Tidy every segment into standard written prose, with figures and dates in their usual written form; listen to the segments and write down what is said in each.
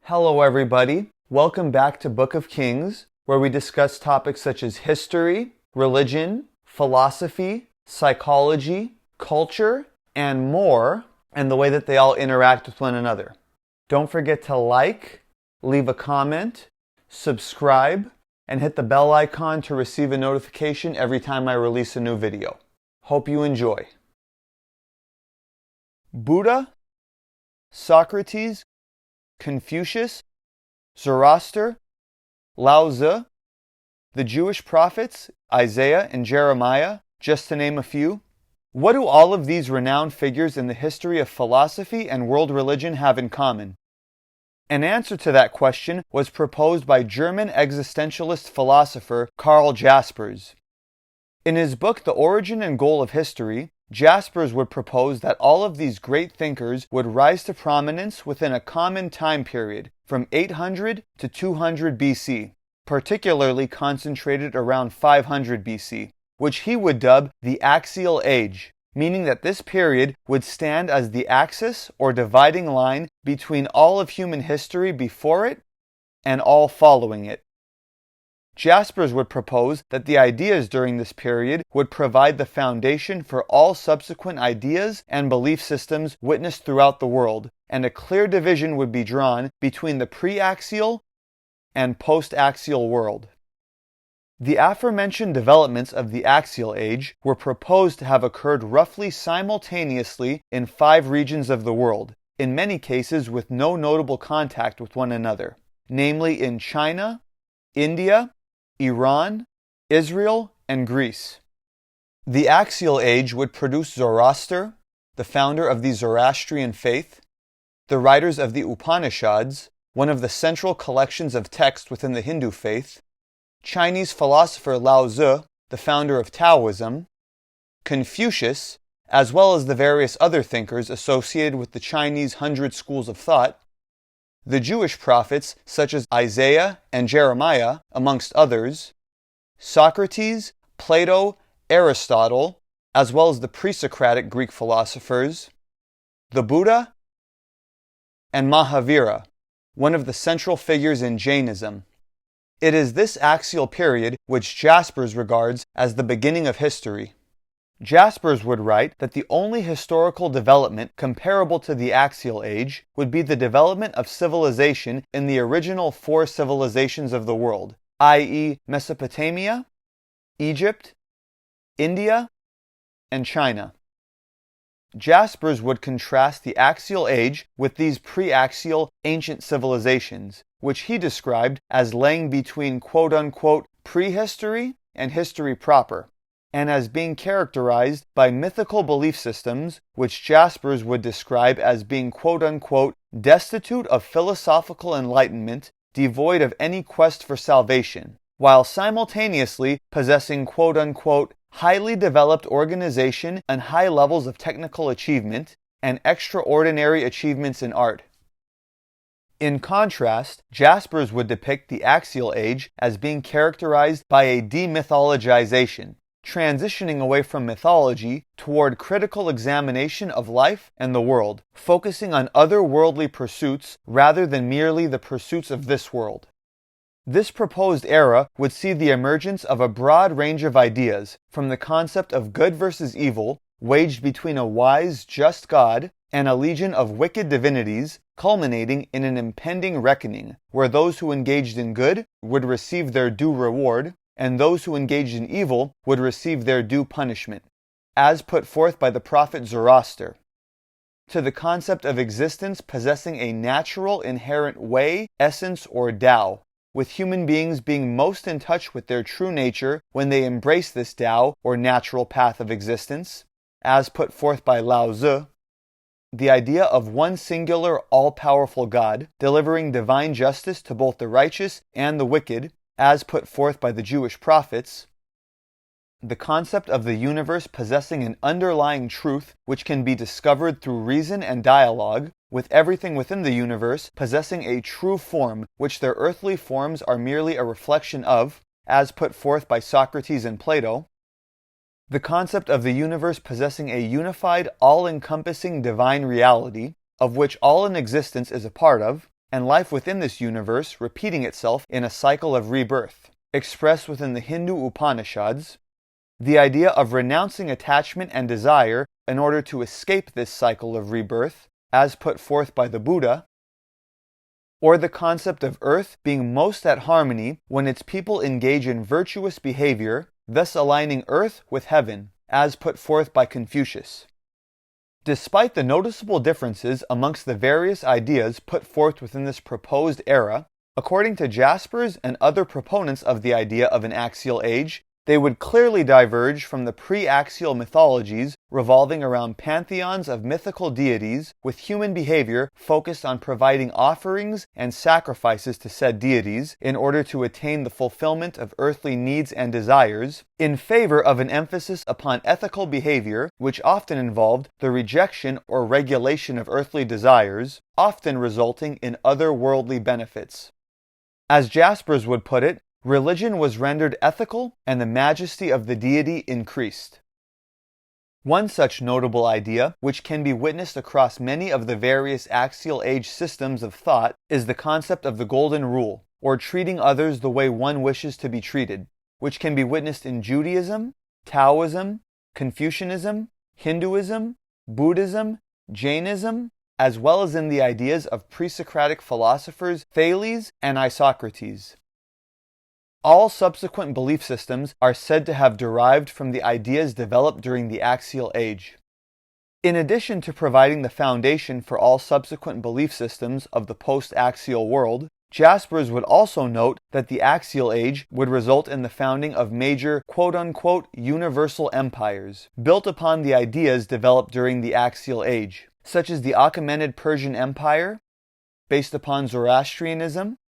Hello everybody, welcome back to Book of Kings, where we discuss topics such as history, religion, philosophy, psychology, culture, and more, and the way that they all interact with one another. Don't forget to like, leave a comment, subscribe, and hit the bell icon to receive a notification every time I release a new video. Hope you enjoy. Buddha, Socrates, Confucius, Zoroaster, Laozi, the Jewish prophets, Isaiah and Jeremiah, just to name a few. What do all of these renowned figures in the history of philosophy and world religion have in common? An answer to that question was proposed by German existentialist philosopher Karl Jaspers. In his book The Origin and Goal of History, Jaspers would propose that all of these great thinkers would rise to prominence within a common time period from 800 to 200 BC, particularly concentrated around 500 BC, which he would dub the Axial Age, meaning that this period would stand as the axis or dividing line between all of human history before it and all following it. Jaspers would propose that the ideas during this period would provide the foundation for all subsequent ideas and belief systems witnessed throughout the world, and a clear division would be drawn between the pre-axial and post-axial world. The aforementioned developments of the Axial Age were proposed to have occurred roughly simultaneously in 5 regions of the world, in many cases with no notable contact with one another, namely in China, India, Iran, Israel, and Greece. The Axial Age would produce Zoroaster, the founder of the Zoroastrian faith, the writers of the Upanishads, one of the central collections of texts within the Hindu faith, Chinese philosopher Laozi, the founder of Taoism, Confucius, as well as the various other thinkers associated with the Chinese 100 schools of thought, the Jewish prophets such as Isaiah and Jeremiah, amongst others, Socrates, Plato, Aristotle, as well as the pre-Socratic Greek philosophers, the Buddha, and Mahavira, one of the central figures in Jainism. It is this axial period which Jaspers regards as the beginning of history. Jaspers would write that the only historical development comparable to the Axial Age would be the development of civilization in the original 4 civilizations of the world, i.e. Mesopotamia, Egypt, India, and China. Jaspers would contrast the Axial Age with these pre-axial ancient civilizations, which he described as laying between quote-unquote prehistory and history proper, and as being characterized by mythical belief systems which Jaspers would describe as being quote-unquote destitute of philosophical enlightenment, devoid of any quest for salvation, while simultaneously possessing quote-unquote highly developed organization and high levels of technical achievement and extraordinary achievements in art. In contrast, Jaspers would depict the Axial Age as being characterized by a demythologization, transitioning away from mythology toward critical examination of life and the world, focusing on otherworldly pursuits rather than merely the pursuits of this world. This proposed era would see the emergence of a broad range of ideas, from the concept of good versus evil, waged between a wise, just God and a legion of wicked divinities, culminating in an impending reckoning, where those who engaged in good would receive their due reward, and those who engaged in evil would receive their due punishment, as put forth by the prophet Zoroaster, to the concept of existence possessing a natural inherent way, essence, or Tao, with human beings being most in touch with their true nature when they embrace this Tao or natural path of existence, as put forth by Laozi, the idea of one singular all-powerful God delivering divine justice to both the righteous and the wicked, as put forth by the Jewish prophets, the concept of the universe possessing an underlying truth which can be discovered through reason and dialogue, with everything within the universe possessing a true form which their earthly forms are merely a reflection of, as put forth by Socrates and Plato, the concept of the universe possessing a unified, all-encompassing divine reality, of which all in existence is a part of, and life within this universe repeating itself in a cycle of rebirth, expressed within the Hindu Upanishads, the idea of renouncing attachment and desire in order to escape this cycle of rebirth, as put forth by the Buddha, or the concept of Earth being most at harmony when its people engage in virtuous behavior, thus aligning Earth with heaven, as put forth by Confucius. Despite the noticeable differences amongst the various ideas put forth within this proposed era, according to Jaspers and other proponents of the idea of an axial age, they would clearly diverge from the pre-axial mythologies revolving around pantheons of mythical deities with human behavior focused on providing offerings and sacrifices to said deities in order to attain the fulfillment of earthly needs and desires, in favor of an emphasis upon ethical behavior which often involved the rejection or regulation of earthly desires, often resulting in otherworldly benefits. As Jaspers would put it, religion was rendered ethical and the majesty of the deity increased. One such notable idea, which can be witnessed across many of the various axial age systems of thought, is the concept of the golden rule, or treating others the way one wishes to be treated, which can be witnessed in Judaism, Taoism, Confucianism, Hinduism, Buddhism, Jainism, as well as in the ideas of pre-Socratic philosophers Thales and Socrates. All subsequent belief systems are said to have derived from the ideas developed during the Axial Age. In addition to providing the foundation for all subsequent belief systems of the post-axial world, Jaspers would also note that the Axial Age would result in the founding of major quote-unquote universal empires, built upon the ideas developed during the Axial Age, such as the Achaemenid Persian Empire, based upon Zoroastrianism,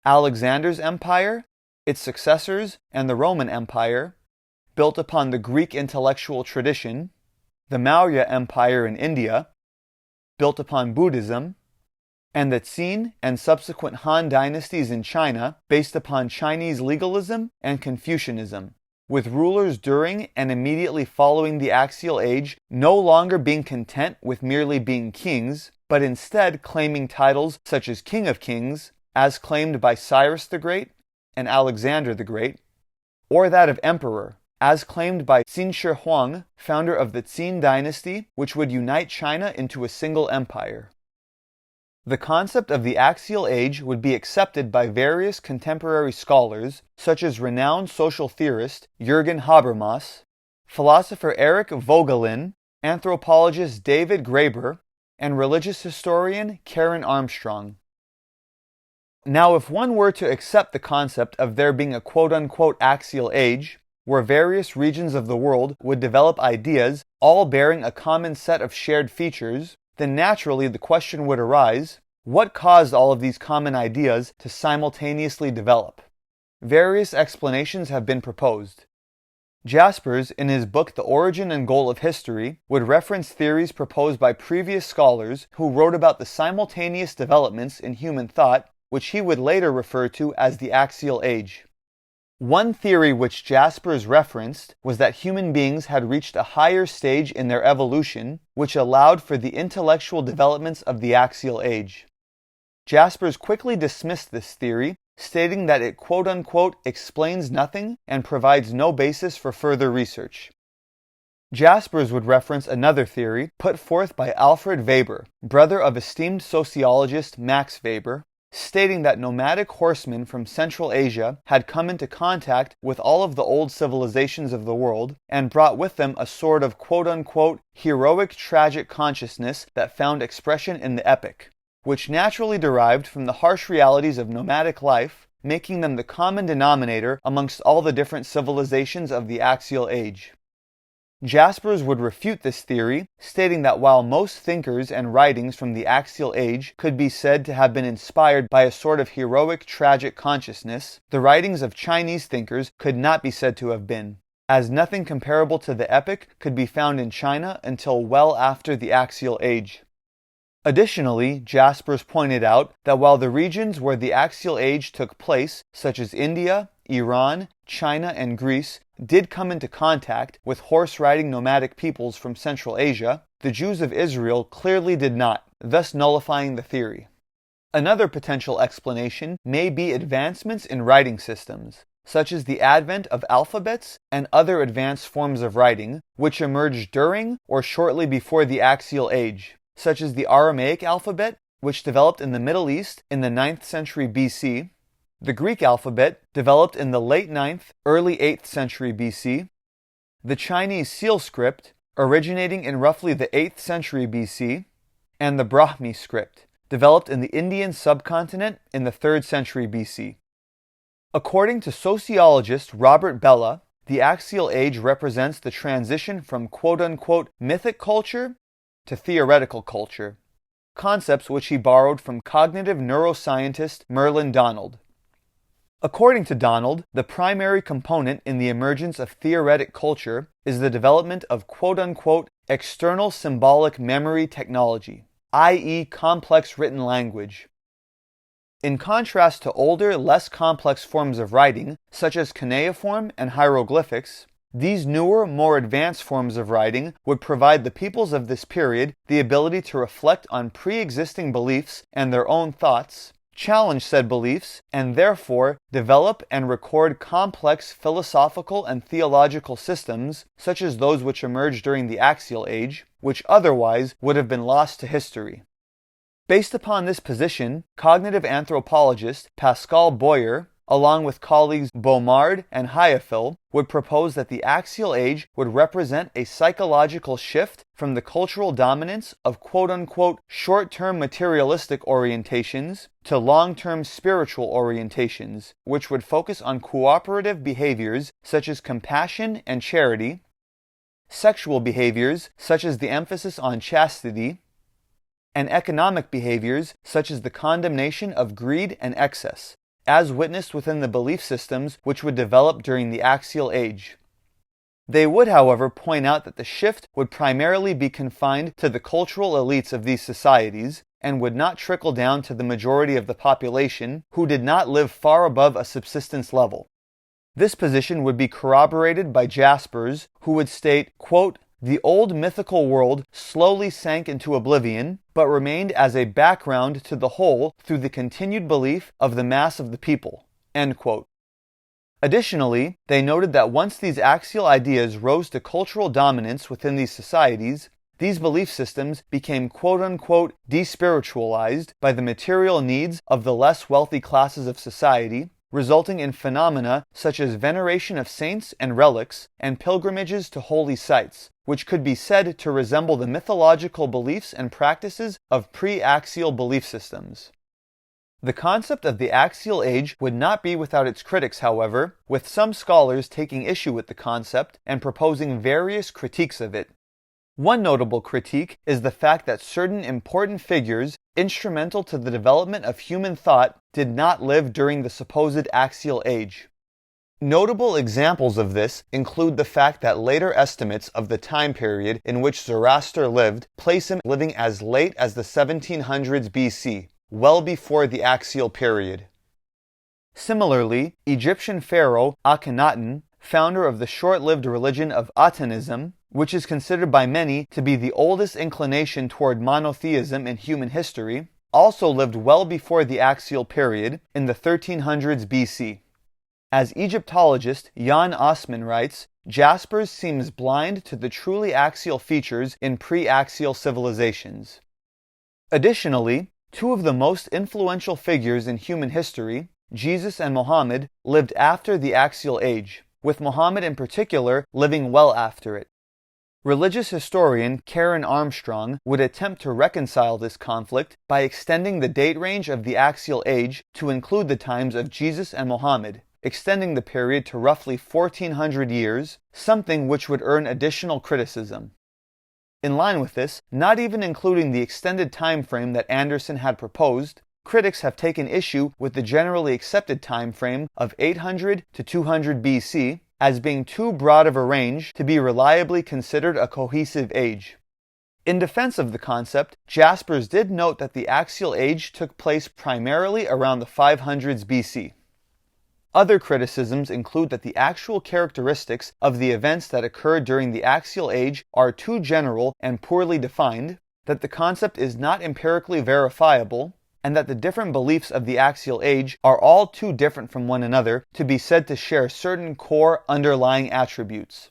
Alexander's Empire, its successors, and the Roman Empire, built upon the Greek intellectual tradition, the Maurya Empire in India, built upon Buddhism, and the Qin and subsequent Han dynasties in China, based upon Chinese legalism and Confucianism, with rulers during and immediately following the Axial Age no longer being content with merely being kings, but instead claiming titles such as King of Kings, as claimed by Cyrus the Great and Alexander the Great, or that of Emperor, as claimed by Qin Shi Huang, founder of the Qin dynasty, which would unite China into a single empire. The concept of the Axial Age would be accepted by various contemporary scholars, such as renowned social theorist Jürgen Habermas, philosopher Eric Voegelin, anthropologist David Graeber, and religious historian Karen Armstrong. Now, if one were to accept the concept of there being a quote-unquote axial age, where various regions of the world would develop ideas all bearing a common set of shared features, then naturally the question would arise, what caused all of these common ideas to simultaneously develop? Various explanations have been proposed. Jaspers, in his book The Origin and Goal of History, would reference theories proposed by previous scholars who wrote about the simultaneous developments in human thought, which he would later refer to as the Axial Age. One theory which Jaspers referenced was that human beings had reached a higher stage in their evolution, which allowed for the intellectual developments of the Axial Age. Jaspers quickly dismissed this theory, stating that it quote-unquote explains nothing and provides no basis for further research. Jaspers would reference another theory put forth by Alfred Weber, brother of esteemed sociologist Max Weber, stating that nomadic horsemen from Central Asia had come into contact with all of the old civilizations of the world and brought with them a sort of quote-unquote heroic tragic consciousness that found expression in the epic, which naturally derived from the harsh realities of nomadic life, making them the common denominator amongst all the different civilizations of the Axial Age. Jaspers would refute this theory, stating that while most thinkers and writings from the Axial Age could be said to have been inspired by a sort of heroic tragic consciousness, the writings of Chinese thinkers could not be said to have been, as nothing comparable to the epic could be found in China until well after the Axial Age. Additionally, Jaspers pointed out that while the regions where the Axial Age took place, such as India, Iran, China, and Greece, did come into contact with horse-riding nomadic peoples from Central Asia, the Jews of Israel clearly did not, thus nullifying the theory. Another potential explanation may be advancements in writing systems, such as the advent of alphabets and other advanced forms of writing, which emerged during or shortly before the Axial Age, such as the Aramaic alphabet, which developed in the Middle East in the 9th century BC, the Greek alphabet, developed in the late 9th, early 8th century BC, the Chinese seal script, originating in roughly the 8th century BC, and the Brahmi script, developed in the Indian subcontinent in the 3rd century BC. According to sociologist Robert Bellah, the Axial Age represents the transition from quote-unquote mythic culture to theoretical culture, concepts which he borrowed from cognitive neuroscientist Merlin Donald. According to Donald, the primary component in the emergence of theoretic culture is the development of quote-unquote external symbolic memory technology, i.e. complex written language. In contrast to older, less complex forms of writing, such as cuneiform and hieroglyphics, these newer, more advanced forms of writing would provide the peoples of this period the ability to reflect on pre-existing beliefs and their own thoughts, challenge said beliefs, and therefore develop and record complex philosophical and theological systems, such as those which emerged during the Axial Age, which otherwise would have been lost to history. Based upon this position, cognitive anthropologist Pascal Boyer, along with colleagues Baumard and Hayefil, would propose that the Axial Age would represent a psychological shift from the cultural dominance of quote-unquote short-term materialistic orientations to long-term spiritual orientations, which would focus on cooperative behaviors such as compassion and charity, sexual behaviors such as the emphasis on chastity, and economic behaviors such as the condemnation of greed and excess, as witnessed within the belief systems which would develop during the Axial Age. They would, however, point out that the shift would primarily be confined to the cultural elites of these societies and would not trickle down to the majority of the population who did not live far above a subsistence level. This position would be corroborated by Jaspers, who would state, quote, "The old mythical world slowly sank into oblivion, but remained as a background to the whole through the continued belief of the mass of the people." End quote. Additionally, they noted that once these axial ideas rose to cultural dominance within these societies, these belief systems became quote-unquote despiritualized by the material needs of the less wealthy classes of society, resulting in phenomena such as veneration of saints and relics and pilgrimages to holy sites, which could be said to resemble the mythological beliefs and practices of pre-axial belief systems. The concept of the Axial Age would not be without its critics, however, with some scholars taking issue with the concept and proposing various critiques of it. One notable critique is the fact that certain important figures instrumental to the development of human thought did not live during the supposed Axial Age. Notable examples of this include the fact that later estimates of the time period in which Zoroaster lived place him living as late as the 1700s BC, well before the Axial period. Similarly, Egyptian pharaoh Akhenaten, founder of the short-lived religion of Atenism, which is considered by many to be the oldest inclination toward monotheism in human history, also lived well before the Axial period in the 1300s BC. As Egyptologist Jan Osman writes, Jaspers seems blind to the truly axial features in pre-axial civilizations. Additionally, two of the most influential figures in human history, Jesus and Muhammad, lived after the Axial Age, with Muhammad in particular living well after it. Religious historian Karen Armstrong would attempt to reconcile this conflict by extending the date range of the Axial Age to include the times of Jesus and Muhammad, extending the period to roughly 1400 years, something which would earn additional criticism. In line with this, not even including the extended time frame that Anderson had proposed, critics have taken issue with the generally accepted time frame of 800 to 200 BC as being too broad of a range to be reliably considered a cohesive age. In defense of the concept, Jaspers did note that the Axial Age took place primarily around the 500s BC. Other criticisms include that the actual characteristics of the events that occurred during the Axial Age are too general and poorly defined, that the concept is not empirically verifiable, and that the different beliefs of the Axial Age are all too different from one another to be said to share certain core underlying attributes.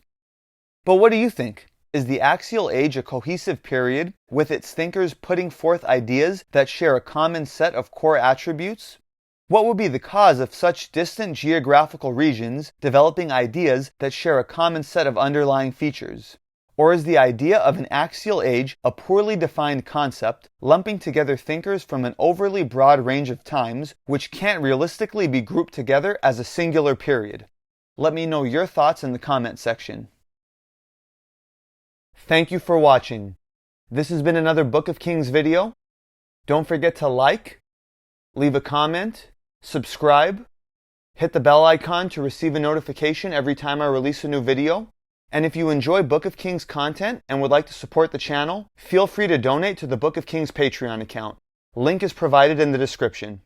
But what do you think? Is the Axial Age a cohesive period, with its thinkers putting forth ideas that share a common set of core attributes? What would be the cause of such distant geographical regions developing ideas that share a common set of underlying features? Or is the idea of an axial age a poorly defined concept, lumping together thinkers from an overly broad range of times, which can't realistically be grouped together as a singular period? Let me know your thoughts in the comment section. Thank you for watching. This has been another Book of Kings video. Don't forget to like, leave a comment, subscribe, hit the bell icon to receive a notification every time I release a new video. And if you enjoy Book of Kings content and would like to support the channel, feel free to donate to the Book of Kings Patreon account. Link is provided in the description.